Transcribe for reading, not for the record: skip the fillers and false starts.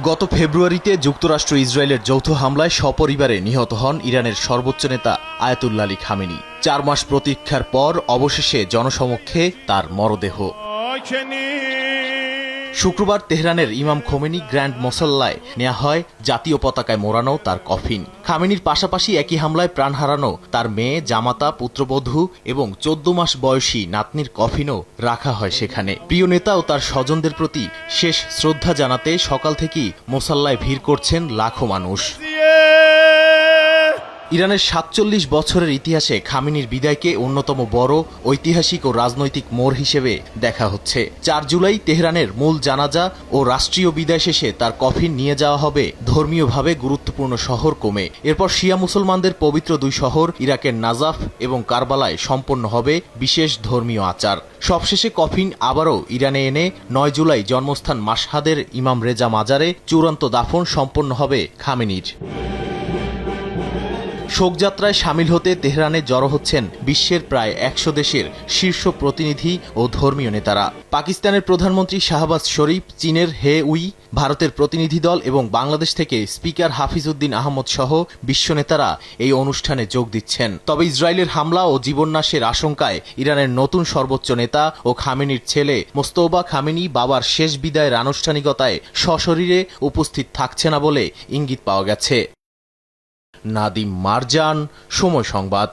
গত ফেব্রুয়ারিতে যুক্তরাষ্ট্র ইসরায়েলের যৌথ হামলায় সপরিবারে নিহত হন ইরানের সর্বোচ্চ নেতা আয়াতুল্লাহ আলী খামেনি। 4 মাস প্রতীক্ষার পর অবশেষে জনসমক্ষে তার মরদেহ। শুক্রবার তেহরানের ইমাম খোমেনি গ্র্যান্ড মোসাল্লায় নেওয়া হয় জাতীয় পতাকায় মোড়ানো তার কফিন। খামেনির পাশাপাশি একই হামলায় প্রাণ হারানো তার মেয়ে, জামাতা, পুত্রবধূ এবং 14 মাস বয়সী নাতনির কফিনও রাখা হয় সেখানে। প্রিয় নেতা ও তার স্বজনদের প্রতি শেষ শ্রদ্ধা জানাতে সকাল থেকেই মোসাল্লায় ভিড় করছেন লাখো মানুষ। ইরানের ৪৭ বছরের ইতিহাসে খামেনির বিদায়কে অন্যতম বড় ঐতিহাসিক ও রাজনৈতিক মোড় হিসেবে দেখা হচ্ছে। 4 জুলাই তেহরানের মূল জানাজা ও রাষ্ট্রীয় বিদায় শেষে তার কফিন নিয়ে যাওয়া হবে ধর্মীয়ভাবে গুরুত্বপূর্ণ শহর কোমে। এরপর শিয়া মুসলমানদের পবিত্র 2 শহর ইরাকের নাজাফ এবং কারবালায় সম্পন্ন হবে বিশেষ ধর্মীয় আচার। সবশেষে কফিন আবারও ইরানে এনে 9 জুলাই জন্মস্থান মাশহাদের ইমাম রেজা মাজারে চূড়ান্ত দাফন সম্পন্ন হবে খামেনির। শোকযাত্রায় সামিল হতে তেহরানে জড়ো হচ্ছেন বিশ্বের প্রায় 100 দেশের শীর্ষ প্রতিনিধি ও ধর্মীয় নেতারা। পাকিস্তানের প্রধানমন্ত্রী শাহবাজ শরীফ, চীনের হে উই, ভারতের প্রতিনিধি দল এবং বাংলাদেশ থেকে স্পিকার হাফিজউদ্দিন আহমদ সহ বিশ্ব নেতারা এই অনুষ্ঠানে যোগ দিচ্ছেন। তবে ইসরায়েলের হামলা ও জীবননাশের আশঙ্কায় ইরানের নতুন সর্বোচ্চ নেতা ও খামেনির ছেলে মোস্তফা খামেনি বাবার শেষ বিদায়ের আনুষ্ঠানিকতায় সশরীরে উপস্থিত থাকছে না বলে ইঙ্গিত পাওয়া গেছে। নাদিম মারজান, সময় সংবাদ।